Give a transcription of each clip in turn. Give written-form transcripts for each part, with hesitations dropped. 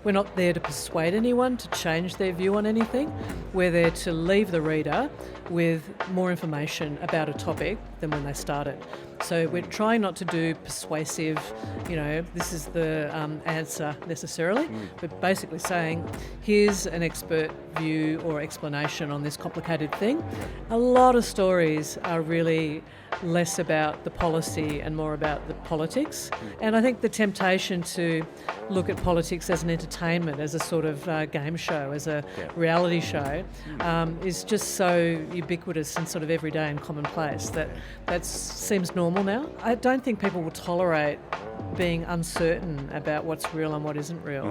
we're not there to persuade anyone to change their view on anything. We're there to leave the reader with more information about a topic than when they started. So we're trying not to do persuasive, this is the answer necessarily, but basically saying, here's an expert view or explanation on this complicated thing. A lot of stories are really less about the policy and more about the politics. And I think the temptation to look at politics as an entertainment, as a sort of game show, as a reality show, is just so ubiquitous and sort of everyday and commonplace that seems normal now. I don't think people will tolerate being uncertain about what's real and what isn't real.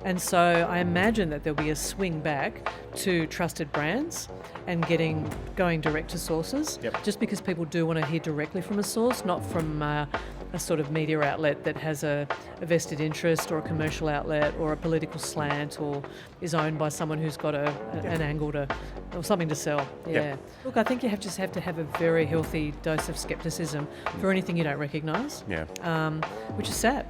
And so I imagine that there'll be a swing back to trusted brands and going direct to sources, just because people do want to hear directly from a source, not from a sort of media outlet that has a vested interest or a commercial outlet or a political slant or is owned by someone who's got an angle or something to sell. Look, I think you just have to have a very healthy dose of scepticism for anything you don't recognise. Which is sad,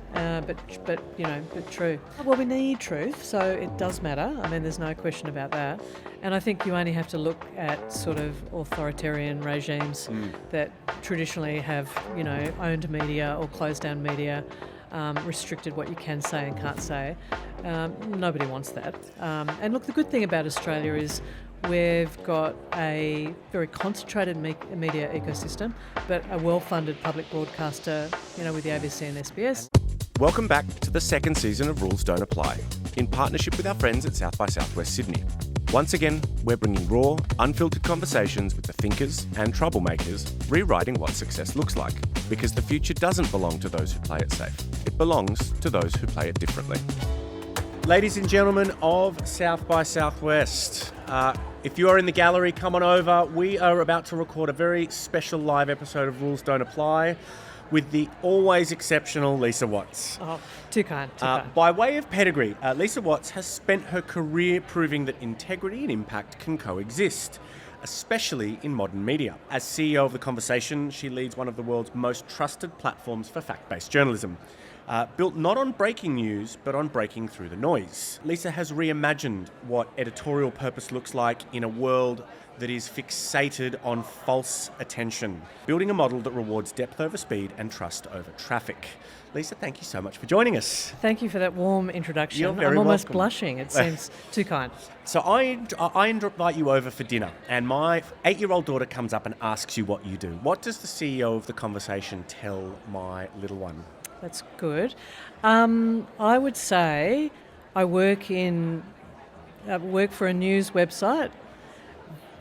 but true. Well, we need truth, so it does matter. I mean, there's no question about that. And I think you only have to look at sort of authoritarian regimes that traditionally have, owned media or closed down media, restricted what you can say and can't say. Nobody wants that. And look, the good thing about Australia is we've got a very concentrated media ecosystem, but a well-funded public broadcaster, with the ABC and SBS. Welcome back to the second season of Rules Don't Apply, in partnership with our friends at South by Southwest Sydney. Once again, we're bringing raw, unfiltered conversations with the thinkers and troublemakers, rewriting what success looks like. Because the future doesn't belong to those who play it safe. It belongs to those who play it differently. Ladies and gentlemen of South by Southwest, if you are in the gallery, come on over. We are about to record a very special live episode of Rules Don't Apply with the always exceptional Lisa Watts. Oh, too kind. By way of pedigree, Lisa Watts has spent her career proving that integrity and impact can coexist, especially in modern media. As CEO of The Conversation, she leads one of the world's most trusted platforms for fact-based journalism, built not on breaking news, but on breaking through the noise. Lisa has reimagined what editorial purpose looks like in a world that is fixated on false attention, building a model that rewards depth over speed and trust over traffic. Lisa, thank you so much for joining us. Thank you for that warm introduction. You're very I'm almost welcome. Blushing. It seems too kind. So I invite you over for dinner, and my 8-year-old daughter comes up and asks you what you do. What does the CEO of The Conversation tell my little one? That's good. I would say I work for a news website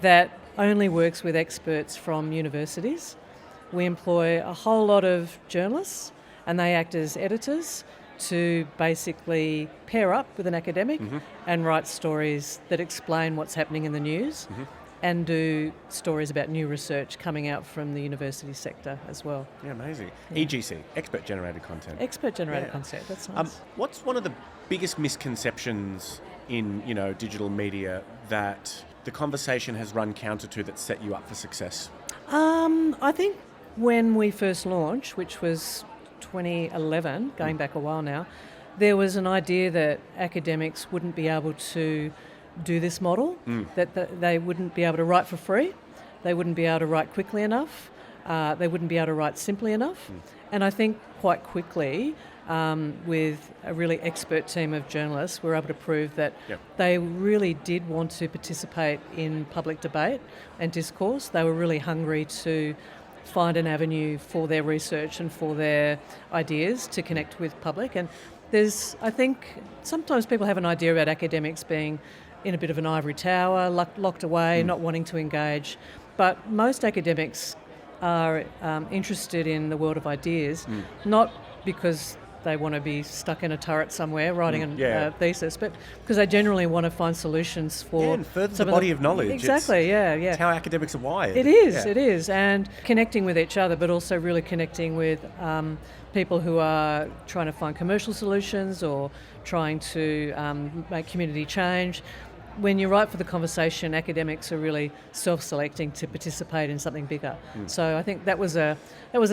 that only works with experts from universities. We employ a whole lot of journalists, and they act as editors to basically pair up with an academic and write stories that explain what's happening in the news and do stories about new research coming out from the university sector as well. Yeah, amazing. EGC, expert-generated content. Expert-generated content, that's nice. What's one of the biggest misconceptions in, digital media that The Conversation has run counter to that set you up for success? I think when we first launched, which was 2011, going back a while now, there was an idea that academics wouldn't be able to do this model, that they wouldn't be able to write for free, they wouldn't be able to write quickly enough, they wouldn't be able to write simply enough. And I think quite quickly, with a really expert team of journalists, we're able to prove that they really did want to participate in public debate and discourse. They were really hungry to find an avenue for their research and for their ideas to connect with public. And I think sometimes people have an idea about academics being in a bit of an ivory tower, locked away, not wanting to engage. But most academics are interested in the world of ideas, not because they want to be stuck in a turret somewhere writing a thesis, but because they generally want to find solutions for... and further the body of knowledge. Exactly, It's how academics are wired. It is. And connecting with each other, but also really connecting with people who are trying to find commercial solutions or trying to make community change. when you write for the conversation, academics are really self-selecting to participate in something bigger. So I think that was a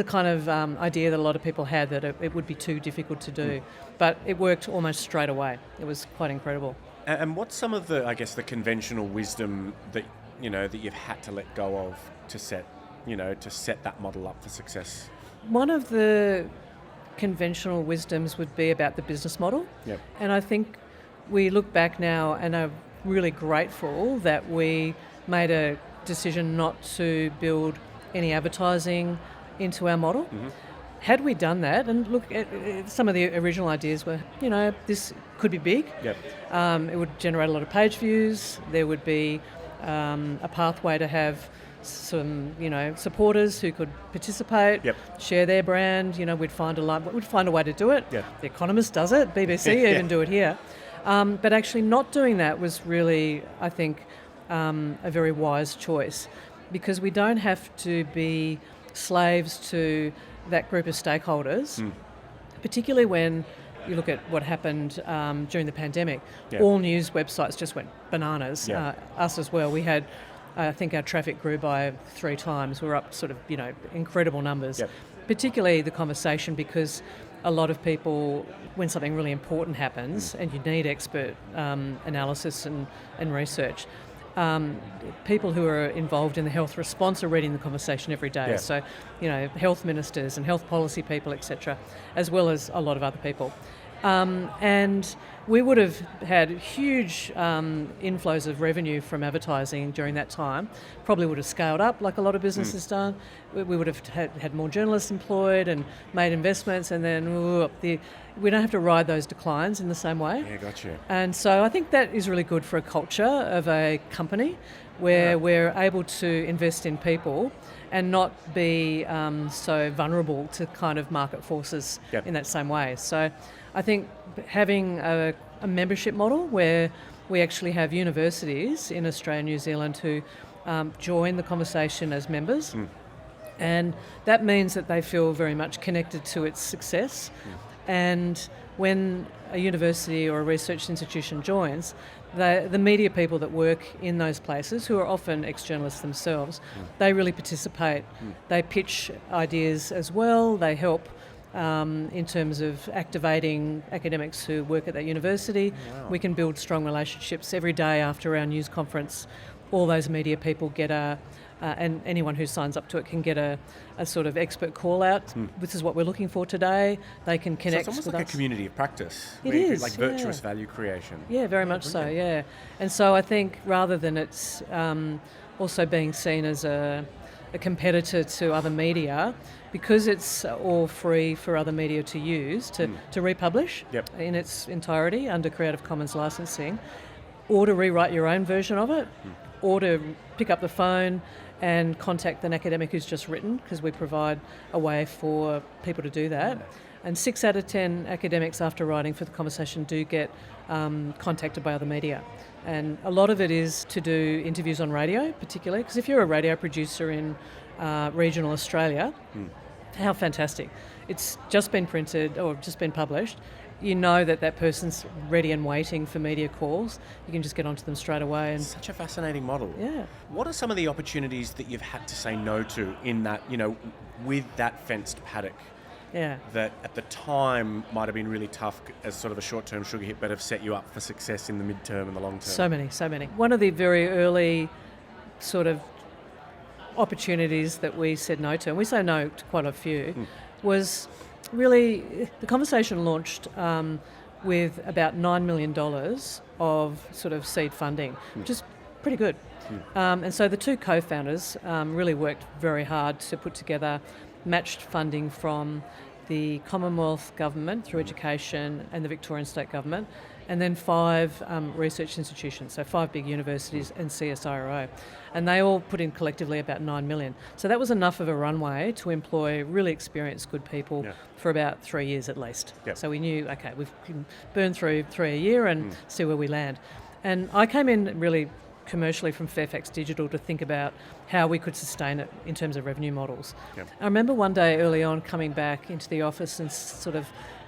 kind of idea that a lot of people had, that it would be too difficult to do, but it worked almost straight away. It was quite incredible. And what's some of the, I guess, the conventional wisdom that that you've had to let go of to set that model up for success? One of the conventional wisdoms would be about the business model. Yep. And I think we look back now and are really grateful that we made a decision not to build any advertising into our model. Mm-hmm. Had we done that, and look, some of the original ideas were, this could be big. Yep. It would generate a lot of page views. There would be a pathway to have some, supporters who could participate, yep. share their brand. We'd find a way to do it. Yep. The Economist does it. BBC even do it here. But actually, not doing that was really, I think, a very wise choice, because we don't have to be slaves to that group of stakeholders, particularly when you look at what happened during the pandemic. Yeah. All news websites just went bananas. Yeah. Us as well. We had, I think our traffic grew by 3 times. We're up sort of, incredible numbers. Yep. Particularly the conversation, because a lot of people, when something really important happens and you need expert analysis and research, people who are involved in the health response are reading the conversation every day. Yeah. So, health ministers and health policy people, etc., as well as a lot of other people. And we would have had huge inflows of revenue from advertising during that time. Probably would have scaled up like a lot of businesses done. We would have had more journalists employed and made investments, and then we don't have to ride those declines in the same way. Yeah, gotcha. And so I think that is really good for a culture of a company where we're able to invest in people and not be so vulnerable to kind of market forces in that same way. So I think having a membership model where we actually have universities in Australia and New Zealand who join the conversation as members, and that means that they feel very much connected to its success. And when a university or a research institution joins, the media people that work in those places, who are often ex-journalists themselves, they really participate. They pitch ideas as well. They help in terms of activating academics who work at that university. Wow. We can build strong relationships. Every day after our news conference, all those media people get and anyone who signs up to it can get a sort of expert call out. This is what we're looking for today. They can connect with us. So it's almost like a community of practice. It is, like virtuous value creation. Yeah, very much so, yeah. And so I think rather than it's also being seen as a competitor to other media, because it's all free for other media to use, to republish in its entirety under Creative Commons licensing, or to rewrite your own version of it, or to pick up the phone and contact an academic who's just written, because we provide a way for people to do that. And 6 out of 10 academics after writing for the conversation do get contacted by other media. And a lot of it is to do interviews on radio, particularly, because if you're a radio producer in regional Australia, how fantastic. It's just been printed or just been published. You know that person's ready and waiting for media calls. You can just get onto them straight away. And such a fascinating model. Yeah. What are some of the opportunities that you've had to say no to in that, with that fenced paddock? Yeah. That at the time might have been really tough as sort of a short-term sugar hit, but have set you up for success in the mid-term and the long term. So many. One of the very early sort of opportunities that we said no to, and we say no to quite a few, was really, the conversation launched with about $9 million of sort of seed funding, which is pretty good. And so the 2 co-founders really worked very hard to put together matched funding from the Commonwealth Government through education and the Victorian State Government, and then 5 research institutions, so 5 big universities and CSIRO. And they all put in collectively about $9 million. So that was enough of a runway to employ really experienced, good people for about 3 years at least. Yep. So we knew, okay, we can burn through 3 a year and see where we land. And I came in really commercially from Fairfax Digital to think about how we could sustain it in terms of revenue models. Yep. I remember one day early on coming back into the office and sort of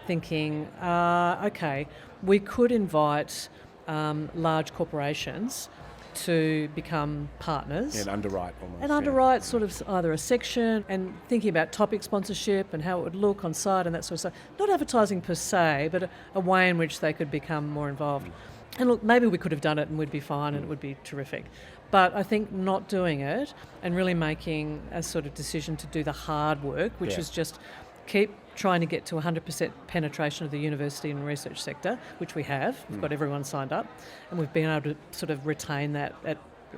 thinking, okay, we could invite large corporations to become partners. Yeah, and underwrite almost. And underwrite sort of either a section and thinking about topic sponsorship and how it would look on site and that sort of stuff. Not advertising per se, but a way in which they could become more involved. And look, maybe we could have done it and we'd be fine and it would be terrific. But I think not doing it and really making a sort of decision to do the hard work, which is just keep trying to get to 100% penetration of the university and research sector, which we have. We've got everyone signed up, and we've been able to sort of retain that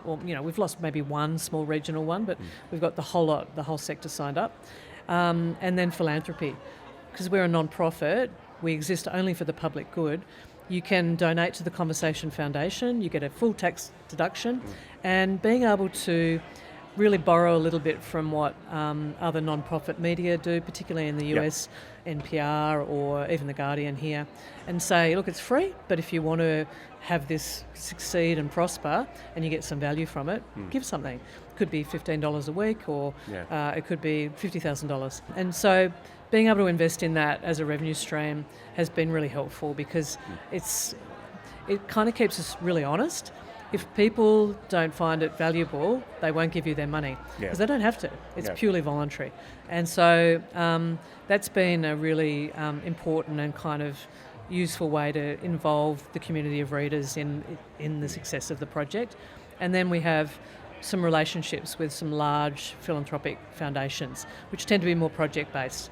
we've lost maybe one small regional one, but we've got the whole sector signed up. And then philanthropy. Because we're a non-profit, we exist only for the public good. You can donate to the Conversation Foundation, you get a full tax deduction, and being able to really borrow a little bit from what other non-profit media do, particularly in the US, NPR or even The Guardian here, and say, look, it's free, but if you want to have this succeed and prosper and you get some value from it, give something. It could be $15 a week or it could be $50,000. And so being able to invest in that as a revenue stream has been really helpful because it kind of keeps us really honest. If people don't find it valuable, they won't give you their money because they don't have to. It's purely voluntary. And so that's been a really important and kind of useful way to involve the community of readers in the success of the project. And then we have some relationships with some large philanthropic foundations, which tend to be more project-based.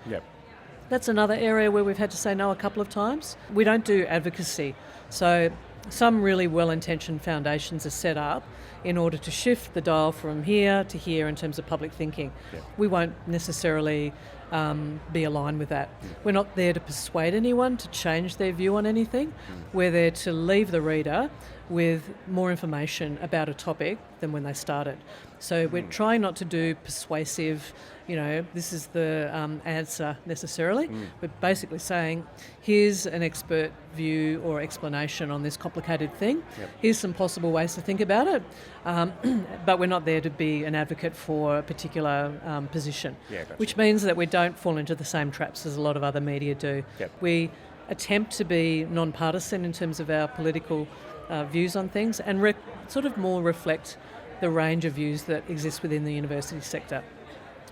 That's another area where we've had to say no a couple of times. We don't do advocacy. So some really well-intentioned foundations are set up in order to shift the dial from here to here in terms of public thinking. We won't necessarily be aligned with that. We're not there to persuade anyone to change their view on anything. We're there to leave the reader with more information about a topic than when they started. So we're trying not to do persuasive, this is the answer necessarily. We're basically saying, here's an expert view or explanation on this complicated thing. Here's some possible ways to think about it. But we're not there to be an advocate for a particular position, which means that we don't fall into the same traps as a lot of other media do. We attempt to be non-partisan in terms of our political views on things and sort of more reflect the range of views that exist within the university sector,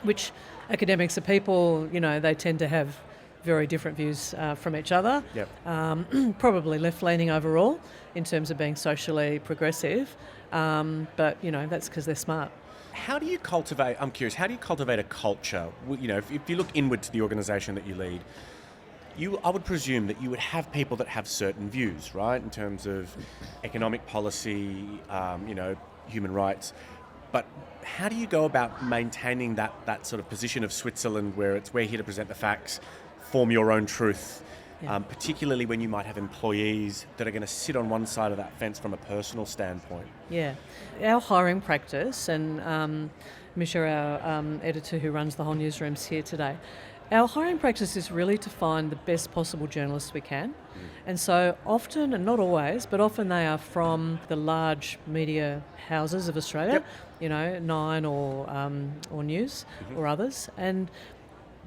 which academics are people, they tend to have very different views from each other, probably left-leaning overall in terms of being socially progressive, but, that's because they're smart. How do you cultivate, I'm curious, how do you cultivate a culture? If you look inward to the organisation that you lead, I would presume that you would have people that have certain views, right, in terms of economic policy, human rights. But how do you go about maintaining that sort of position of Switzerland where it's we're here to present the facts, form your own truth, particularly when you might have employees that are going to sit on one side of that fence from a personal standpoint? Our hiring practice, and Misha, our editor who runs the whole newsrooms here today, our hiring practice is really to find the best possible journalists we can. And so often, and not always, but often they are from the large media houses of Australia, Nine or News or others. And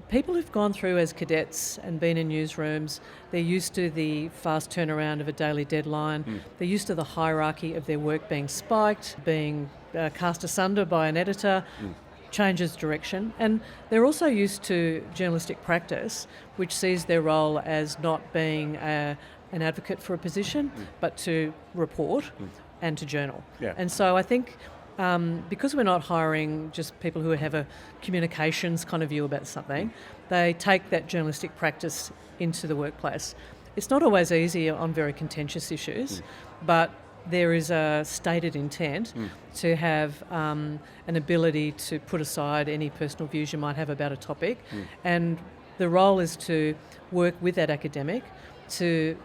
people who've gone through as cadets and been in newsrooms, they're used to the fast turnaround of a daily deadline. They're used to the hierarchy of their work being spiked, being cast asunder by an editor, changes direction, and they're also used to journalistic practice, which sees their role as not being an advocate for a position, but to report and to journal. And so I think because we're not hiring just people who have a communications kind of view about something, they take that journalistic practice into the workplace. It's not always easy on very contentious issues, but there is a stated intent to have an ability to put aside any personal views you might have about a topic, and the role is to work with that academic to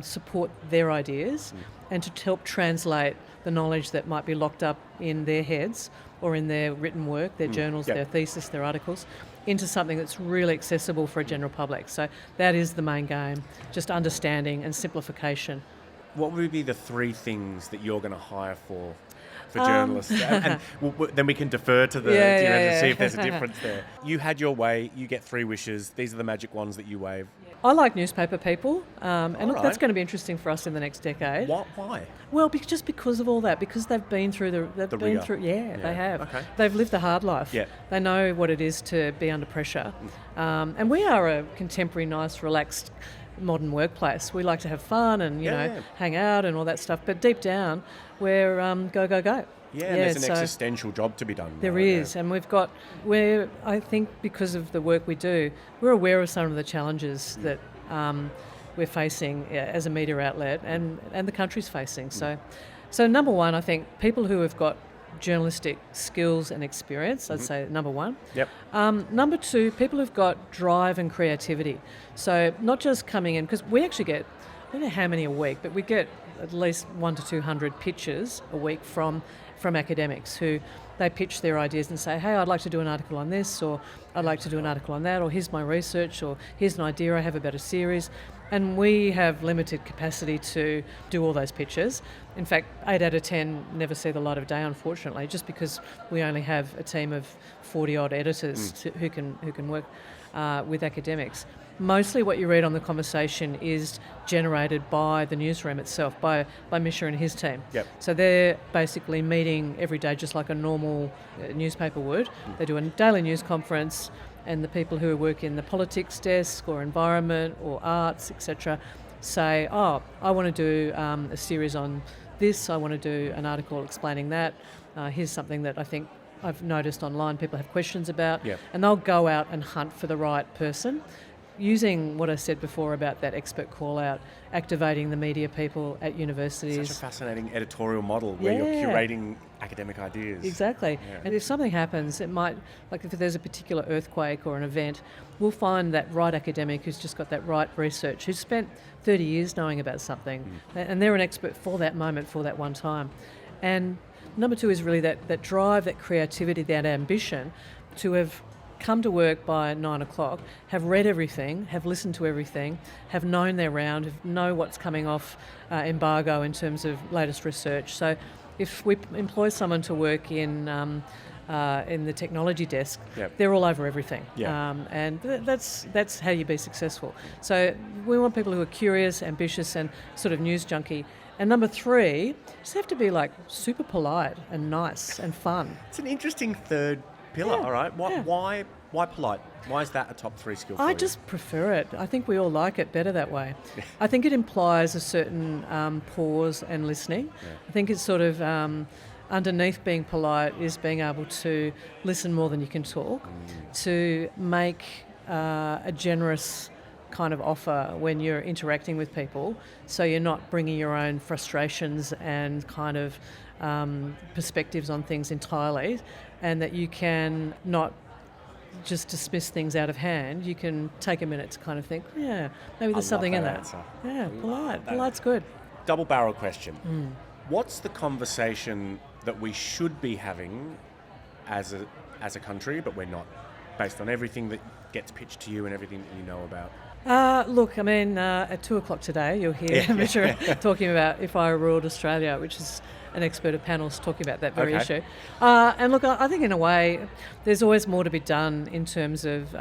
support their ideas and to help translate the knowledge that might be locked up in their heads or in their written work, their journals, their thesis, their articles, into something that's really accessible for a general public. So that is the main game, just understanding and simplification. What would be the three things that you're going to hire for? for journalists. And then we can defer to the to see if there's a difference there. You had your way. You get 3 wishes. These are the magic ones that you wave. I like newspaper people, and look, right. that's going to be interesting for us in the next decade. Why? Well, just because of all that, because they've been through The rigor. they have. Okay. They've lived the hard life. Yeah. They know what it is to be under pressure, and we are a contemporary, nice, relaxed, modern workplace. We like to have fun and hang out and all that stuff, but deep down, we're go go go. Yeah, and there's an existential job to be done. There is, and I think because of the work we do, we're aware of some of the challenges that we're facing as a media outlet and the country's facing. So number one, I think people who have got journalistic skills and experience, I'd say number one. Yep. Number two, people who've got drive and creativity. So not just coming in, because we actually get, I don't know how many a week, but we get at least 100 to 200 pitches a week from academics who they pitch their ideas and say, hey, I'd like to do an article on this, or I'd like to do an article on that, or here's my research, or here's an idea I have about a series. And we have limited capacity to do all those pitches. In fact, 8 out of 10 never see the light of day, unfortunately, just because we only have a team of 40-odd editors who can work with academics. Mostly what you read on The Conversation is generated by the newsroom itself, by Misha and his team. Yep. So they're basically meeting every day just like a normal newspaper would. They do a daily news conference, and the people who work in the politics desk or environment or arts, etc., say, I want to do a series on this, I want to do an article explaining that, here's something that I think I've noticed online people have questions about, and they'll go out and hunt for the right person. Using what I said before about that expert call-out, activating the media people at universities. Such a fascinating editorial model where you're curating academic ideas. Exactly. Yeah. And if something happens, it might, like if there's a particular earthquake or an event, we'll find that right academic who's just got that right research, who's spent 30 years knowing about something, and they're an expert for that moment, for that one time. And number two is really that drive, that creativity, that ambition to have come to work by 9 o'clock, have read everything, have listened to everything, have known their round, know what's coming off embargo in terms of latest research. So if we employ someone to work in the technology desk, they're all over everything. And that's how you be successful. So we want people who are curious, ambitious and sort of news junkie. And number three, just have to be like super polite and nice and fun. It's an interesting third pillar, all right. Why polite? Why is that a top 3 skill for you? I just prefer it. I think we all like it better that way. I think it implies a certain pause and listening. I think it's sort of underneath being polite is being able to listen more than you can talk, to make a generous kind of offer when you're interacting with people, so you're not bringing your own frustrations and kind of perspectives on things entirely, and that you can not just dismiss things out of hand. You can take a minute to kind of think, maybe there's something in that. Answer. Polite. Polite's good. Double barrel question. What's the conversation that we should be having as a country, but we're not, based on everything that gets pitched to you and everything that you know about? Look, I mean, at 2 o'clock today, you'll hear Misha talking about If I Ruled Australia, which is an expert of panels talking about that very issue. And look, I think in a way, there's always more to be done in terms of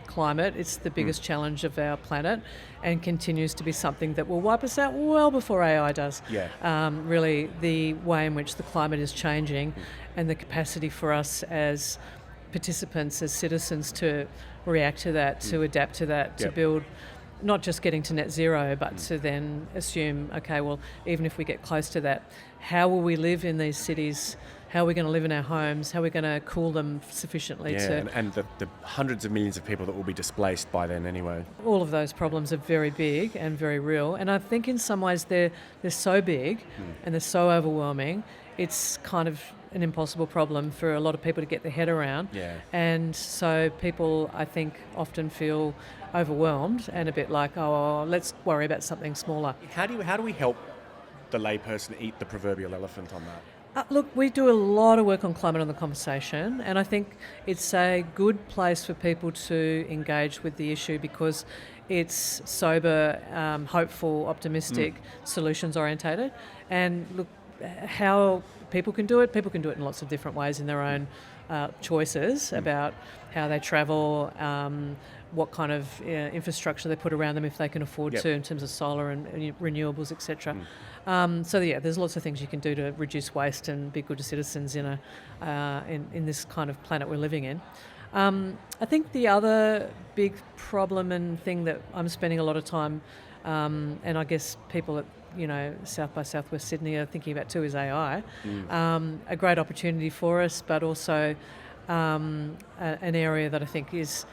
climate. It's the biggest challenge of our planet and continues to be something that will wipe us out well before AI does. Really, the way in which the climate is changing and the capacity for us as participants, as citizens, to react to that, to adapt to that, to build, not just getting to net zero, but to then assume, okay, well, even if we get close to that, how will we live in these cities? How are we going to live in our homes? How are we going to cool them sufficiently and the hundreds of millions of people that will be displaced by then anyway. All of those problems are very big and very real. And I think in some ways they're so big and they're so overwhelming, it's kind of an impossible problem for a lot of people to get their head around. And so people, I think, often feel overwhelmed and a bit like, let's worry about something smaller. How do we help the layperson eat the proverbial elephant on that? Look, we do a lot of work on climate on The Conversation, and I think it's a good place for people to engage with the issue because it's sober, hopeful, optimistic, solutions orientated. And look, how people can do it. People can do it in lots of different ways in their own choices about how they travel, what kind of infrastructure they put around them if they can afford to, in terms of solar and renewables, etc. So there's lots of things you can do to reduce waste and be good citizens in this kind of planet we're living in. I think the other big problem and thing that I'm spending a lot of time, and I guess people at South by Southwest Sydney are thinking about too, is AI. A great opportunity for us, but also an area that I think is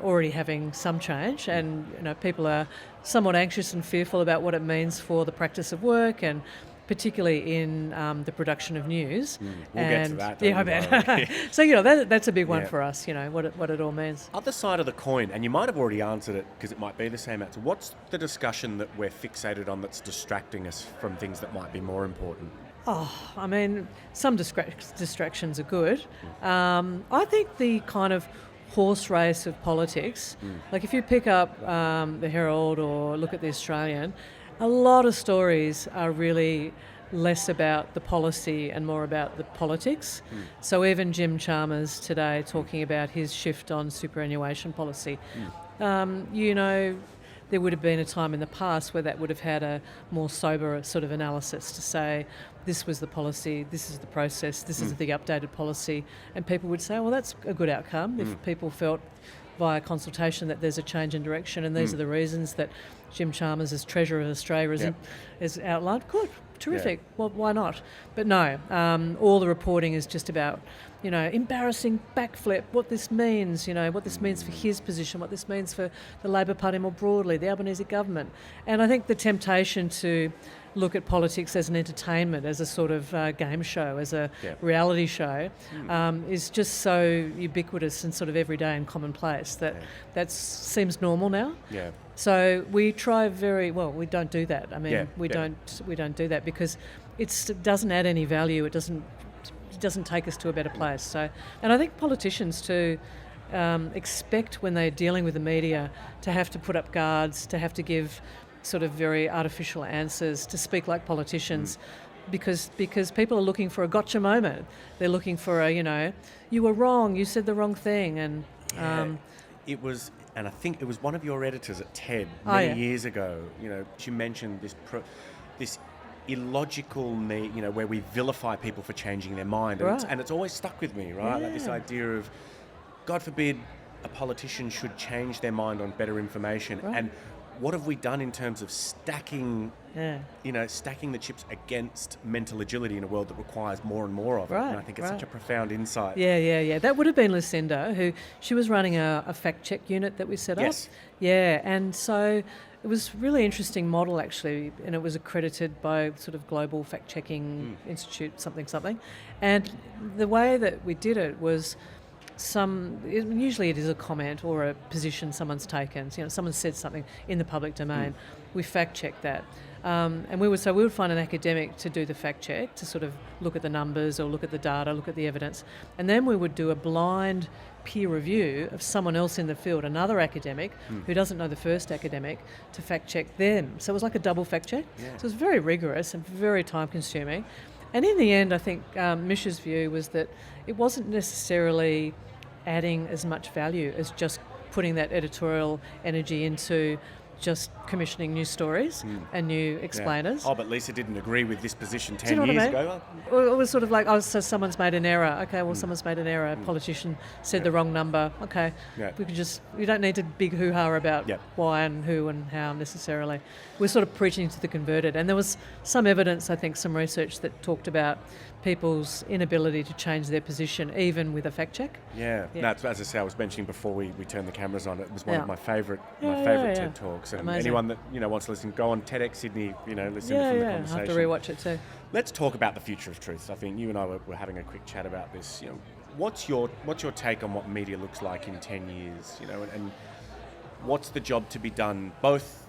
already having some change, and people are somewhat anxious and fearful about what it means for the practice of work, and particularly in the production of news. We'll get to that. I bet. So that's a big one for us. What it all means. Other side of the coin, and you might have already answered it because it might be the same answer. What's the discussion that we're fixated on that's distracting us from things that might be more important? I mean, some distractions are good. I think the kind of horse race of politics, like if you pick up the Herald or look at the Australian, a lot of stories are really less about the policy and more about the politics. So even Jim Chalmers today talking about his shift on superannuation policy, there would have been a time in the past where that would have had a more sober sort of analysis to say, this was the policy, this is the process, this is the updated policy, and people would say, well, that's a good outcome if people felt via consultation that there's a change in direction, and these are the reasons that Jim Chalmers, as Treasurer of Australia, is outlined. Good, terrific. Well, why not? But no, all the reporting is just about, embarrassing backflip, what this means, what this means for his position, what this means for the Labor Party more broadly, the Albanese government. And I think the temptation to look at politics as an entertainment, as a sort of game show, as a reality show, is just so ubiquitous and sort of everyday and commonplace that seems normal now. Yeah. So we try we don't do that. I mean, we don't do that because it doesn't add any value. It doesn't take us to a better place. So, and I think politicians too expect when they're dealing with the media to have to put up guards, to have to give sort of very artificial answers, to speak like politicians, because people are looking for a gotcha moment. They're looking for you were wrong, you said the wrong thing, and it was, and I think it was one of your editors at TED many years ago. She mentioned this illogical need, where we vilify people for changing their mind, and it's always stuck with me, right? Yeah. Like this idea of, God forbid, a politician should change their mind on better information, and what have we done in terms of stacking the chips against mental agility in a world that requires more and more of it? And I think it's such a profound insight. Yeah. That would have been Lucinda, she was running a fact-check unit that we set up. Yes. Yeah, and so it was a really interesting model, actually, and it was accredited by sort of Global Fact-Checking Institute, something. And the way that we did it was usually it is a comment or a position someone's taken. Someone said something in the public domain. We fact check that, and we would find an academic to do the fact check, to sort of look at the numbers or look at the data, look at the evidence, and then we would do a blind peer review of someone else in the field, another academic who doesn't know the first academic, to fact check them. So it was like a double fact check. So it was very rigorous and very time consuming. And in the end, I think Mish's view was that it wasn't necessarily adding as much value as just putting that editorial energy into just commissioning new stories and new explainers. But Lisa didn't agree with this position 10 years ago. Well, it was sort of like, so someone's made an error. Okay, well, someone's made an error. A politician said the wrong number. Okay, you don't need to big hoo-ha about why and who and how necessarily. We're sort of preaching to the converted. And there was some evidence, I think, some research that talked about people's inability to change their position, even with a fact check. No, as I say, I was mentioning before we turned the cameras on, it was one of my favourite TED Talks. And amazing. Anyone that wants to listen, go on TEDx Sydney, listen from the conversation. I have to rewatch it too. Let's talk about the future of truth. I think you and I were having a quick chat about this. What's your take on what media looks like in 10 years? And what's the job to be done, both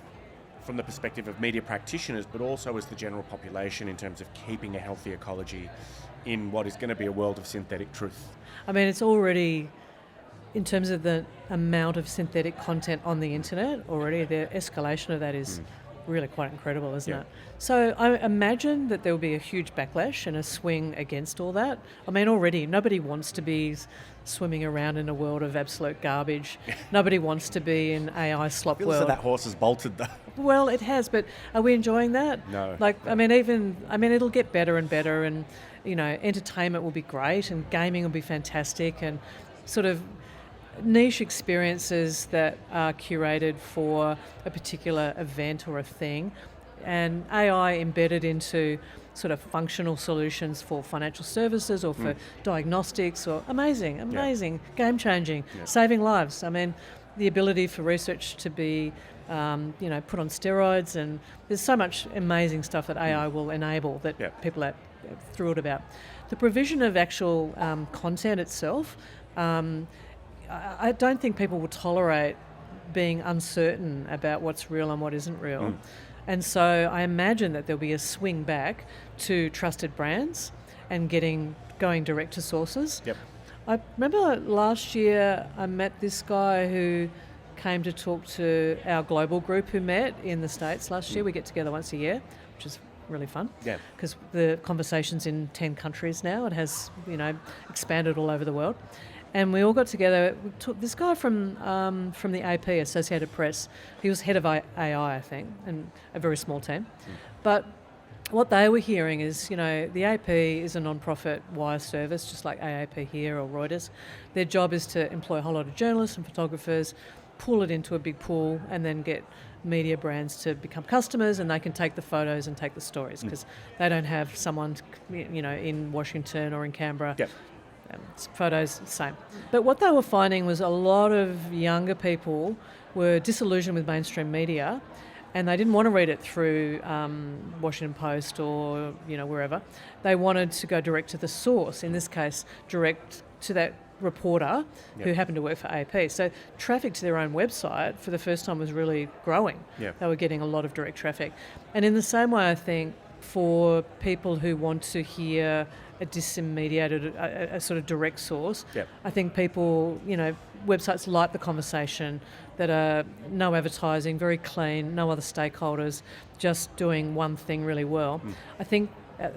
from the perspective of media practitioners, but also as the general population, in terms of keeping a healthy ecology in what is going to be a world of synthetic truth? I mean, it's already, in terms of the amount of synthetic content on the internet, already the escalation of that is really quite incredible, isn't Yeah. it? So I imagine that there will be a huge backlash and a swing against all that. I mean, already nobody wants to be swimming around in a world of absolute garbage. Nobody wants to be in AI slop Feels like world. that horse has bolted though. Well, it has, but are we enjoying that? No. I mean, it'll get better and better, and entertainment will be great, and gaming will be fantastic, and sort of niche experiences that are curated for a particular event or a thing, and AI embedded into sort of functional solutions for financial services or for diagnostics, or amazing, game-changing, saving lives. I mean, the ability for research to be put on steroids, and there's so much amazing stuff that AI will enable that people are thrilled about. The provision of actual content itself, I don't think people will tolerate being uncertain about what's real and what isn't real. And so I imagine that there'll be a swing back to trusted brands and going direct to sources. Yep. I remember last year I met this guy who came to talk to our global group who met in the States last year. We get together once a year, which is really fun. Yeah. Because the conversation's in 10 countries now. It has, expanded all over the world. And we all got together. We took this guy from the AP, Associated Press. He was head of AI, I think, and a very small team. But what they were hearing is, the AP is a non-profit wire service, just like AAP here or Reuters. Their job is to employ a whole lot of journalists and photographers, pull it into a big pool, and then get media brands to become customers, and they can take the photos and take the stories, because they don't have someone, in Washington or in Canberra. Yep. Photos, same. But what they were finding was a lot of younger people were disillusioned with mainstream media, and they didn't want to read it through Washington Post or wherever. They wanted to go direct to the source, in this case direct to that reporter who happened to work for AP. So traffic to their own website for the first time was really growing. Yep. They were getting a lot of direct traffic. And in the same way, I think, for people who want to hear a disintermediated, a sort of direct source, I think people, websites like The Conversation that are no advertising, very clean, no other stakeholders, just doing one thing really well. I think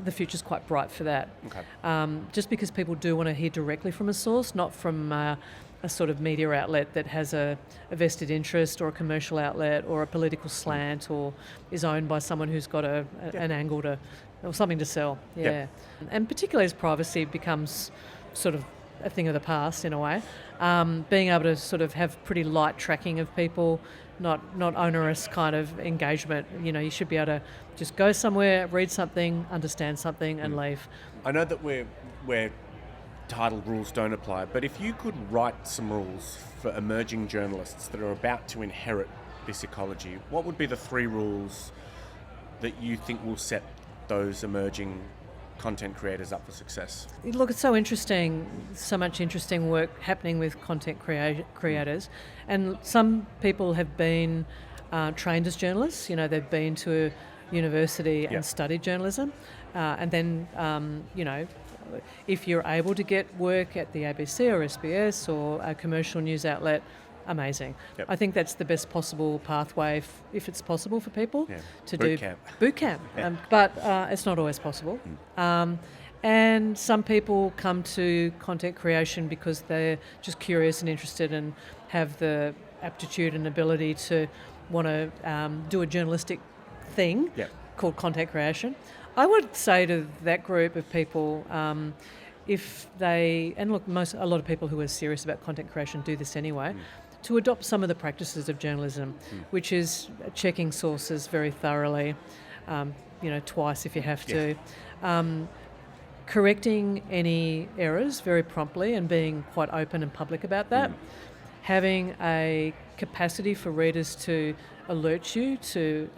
the future's quite bright for that. Okay. Just because people do want to hear directly from a source, not from a sort of media outlet that has a vested interest, or a commercial outlet, or a political slant, or is owned by someone who's got an angle to, or something to sell. And particularly as privacy becomes sort of a thing of the past in a way, being able to sort of have pretty light tracking of people, not onerous kind of engagement. You should be able to just go somewhere, read something, understand something, and leave. I know that we're titled Rules Don't Apply, but if you could write some rules for emerging journalists that are about to inherit this ecology, what would be the 3 rules that you think will set those emerging content creators up for success? Look, it's so interesting, so much interesting work happening with content creators, and some people have been trained as journalists. They've been to a university and studied journalism, and then if you're able to get work at the ABC or SBS or a commercial news outlet, amazing. Yep. I think that's the best possible pathway, if it's possible for people to Boot do camp. boot camp. But it's not always possible. And some people come to content creation because they're just curious and interested and have the aptitude and ability to want to do a journalistic thing called content creation. I would say to that group of people, if they, and look, a lot of people who are serious about content creation do this anyway, to adopt some of the practices of journalism, which is checking sources very thoroughly, twice if you have to, correcting any errors very promptly and being quite open and public about that, having a capacity for readers to alert you to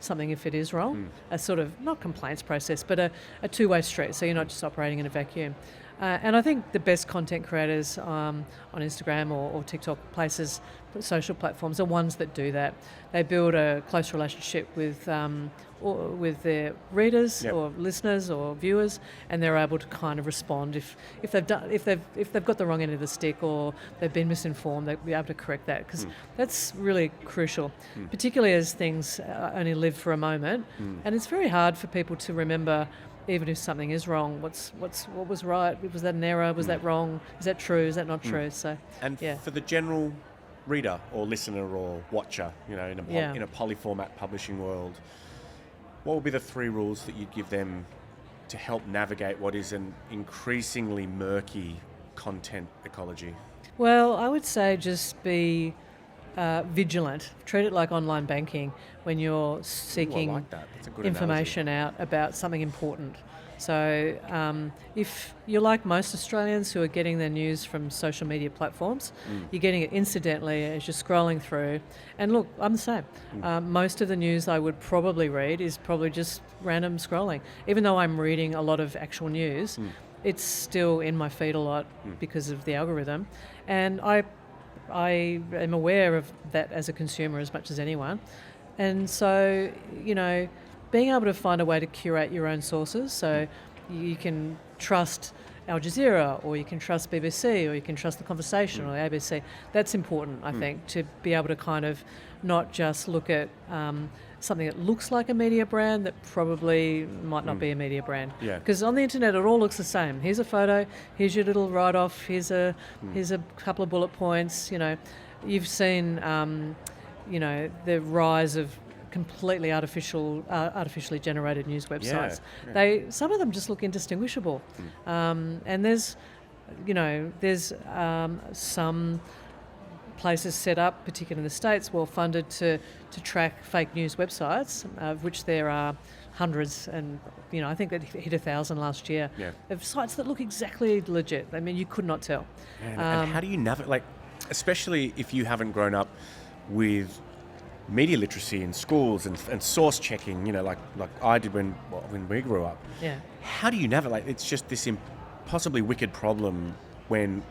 something if it is wrong, a sort of, not complaints process, but a two-way street, so you're not just operating in a vacuum. And I think the best content creators on Instagram or TikTok places, social platforms, are ones that do that. They build a close relationship with their readers or listeners or viewers, and they're able to kind of respond if they've got the wrong end of the stick or they've been misinformed. They'll be able to correct that, because that's really crucial. particularly as things only live for a moment. And it's very hard for people to remember, even if something is wrong, what was right? Was that an error? Was that wrong? Is that true? Is that not true? So, and for the general reader or listener or watcher, in a polyformat publishing world, what would be the 3 rules that you'd give them to help navigate what is an increasingly murky content ecology? Well, I would say just be vigilant. Treat it like online banking when you're seeking I like that. That's a good information out about something important. So if you're like most Australians who are getting their news from social media platforms, you're getting it incidentally as you're scrolling through. And look, I'm the same. Most of the news I would probably read is probably just random scrolling. Even though I'm reading a lot of actual news, it's still in my feed a lot because of the algorithm. And I am aware of that as a consumer as much as anyone. And so, being able to find a way to curate your own sources, so you can trust Al Jazeera, or you can trust BBC, or you can trust The Conversation or the ABC. That's important, I think, to be able to kind of not just look at something that looks like a media brand that probably might not be a media brand. Because on the internet it all looks the same. Here's a photo, here's your little write-off, here's a couple of bullet points. You've seen the rise of completely artificially generated news websites. Some of them just look indistinguishable. And there's some places set up, particularly in the States, well funded to track fake news websites, of which there are hundreds, and I think that hit 1,000 last year, of sites that look exactly legit. I mean, you could not tell. And how do you navigate, especially if you haven't grown up with media literacy in schools and source checking, like I did when we grew up. How do you navigate? It's just this impossibly wicked problem when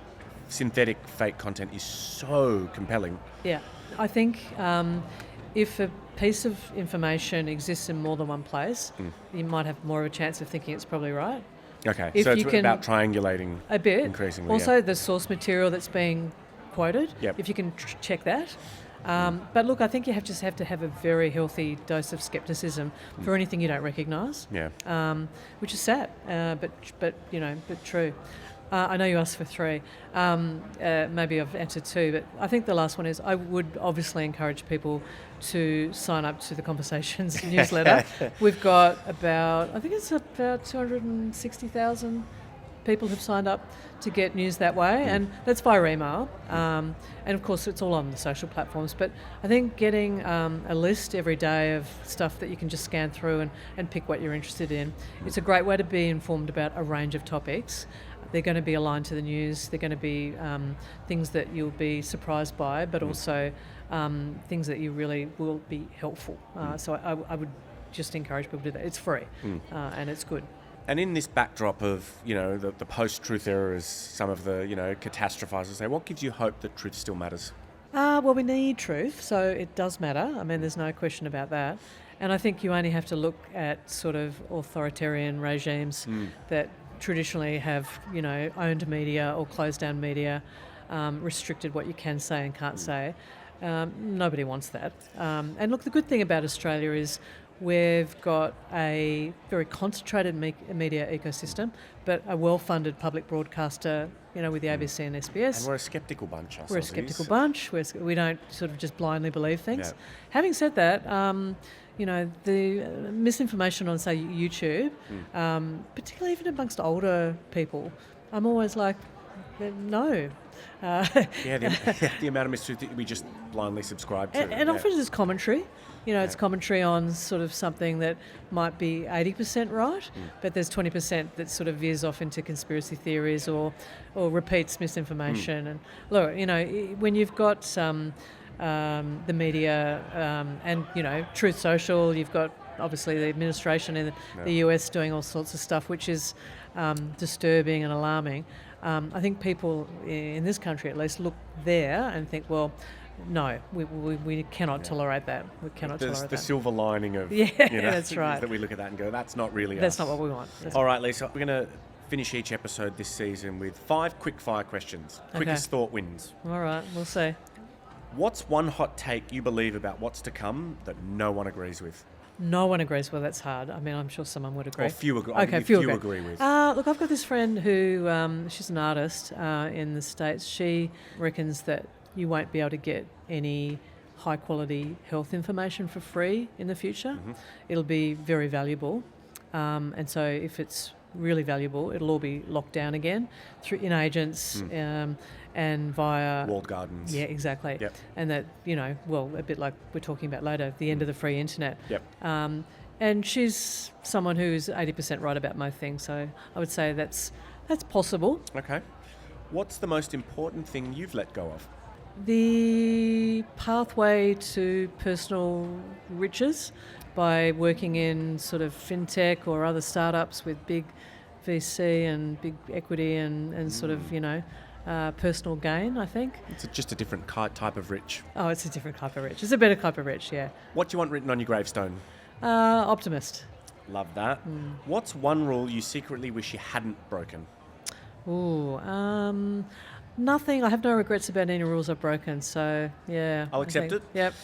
synthetic fake content is so compelling. I think if a piece of information exists in more than one place, you might have more of a chance of thinking it's probably right. Okay, so it's about triangulating a bit. Increasingly. Also, the source material that's being quoted, if you can check that. But look, I think you just have to have a very healthy dose of scepticism for anything you don't recognise. Which is sad, but true. I know you asked for 3. Maybe I've answered 2, but I think the last one is I would obviously encourage people to sign up to the Conversations newsletter. We've got about 260,000 people have signed up to get news that way, and that's via email. And of course, it's all on the social platforms. But I think getting a list every day of stuff that you can just scan through and pick what you're interested in, it's a great way to be informed about a range of topics. They're going to be aligned to the news. They're going to be things that you'll be surprised by, but also things that you really will be helpful. So I would just encourage people to do that. It's free and it's good. And in this backdrop of, the post-truth era, as some of the, catastrophizers say, what gives you hope that truth still matters? Well, we need truth, so it does matter. I mean, there's no question about that. And I think you only have to look at sort of authoritarian regimes that traditionally have, owned media or closed down media, restricted what you can say and can't say. Nobody wants that. And look, the good thing about Australia is we've got a very concentrated media ecosystem, but a well-funded public broadcaster, with the ABC and SBS. And we're a sceptical bunch, We're a sceptical bunch. We don't sort of just blindly believe things. Having said that, the misinformation on, say, YouTube, particularly even amongst older people, I'm always like, no. The amount of mistruth that we just blindly subscribe to. And often it's commentary. It's commentary on sort of something that might be 80% right, but there's 20% that sort of veers off into conspiracy theories or repeats misinformation. And look, when you've got the media and, Truth Social, you've got obviously the administration in the US doing all sorts of stuff, which is disturbing and alarming. I think people in this country at least look there and think, well, no, we cannot tolerate that. We cannot tolerate that. The silver lining of that's right. that we look at that and go, that's not really That's us. not what we want. All right, Lisa, we're going to finish each episode this season with 5 quickfire questions. Quickest thought wins. All right, we'll see. What's one hot take you believe about what's to come that no one agrees with? No one agrees. Well, that's hard. I mean, I'm sure someone would agree. Or few agree. Okay, few few agree with. Look, I've got this friend who, she's an artist in the States. She reckons that you won't be able to get any high quality health information for free in the future. Mm-hmm. It'll be very valuable. And so if it's really valuable, it'll all be locked down again in agents and via... Walled gardens. Yeah, exactly. Yep. And that, a bit like we're talking about later, the end of the free internet. Yep. And she's someone who's 80% right about most things, so I would say that's possible. Okay. What's the most important thing you've let go of? The pathway to personal riches by working in sort of fintech or other startups with big VC and big equity and sort of, personal gain, I think. It's just a different type of rich. Oh, it's a different type of rich. It's a better type of rich, yeah. What do you want written on your gravestone? Optimist. Love that. What's one rule you secretly wish you hadn't broken? Ooh, nothing. I have no regrets about any rules I've broken, so yeah. I'll accept it. Yep.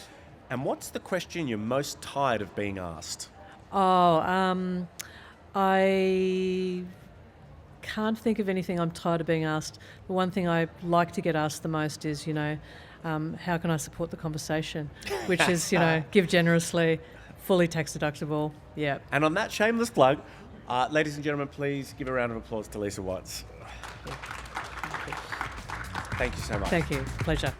And what's the question you're most tired of being asked? I can't think of anything I'm tired of being asked. The one thing I like to get asked the most is, how can I support the conversation? Which is, give generously, fully tax deductible. Yeah. And on that shameless plug, ladies and gentlemen, please give a round of applause to Lisa Watts. Thank you so much. Thank you. Pleasure.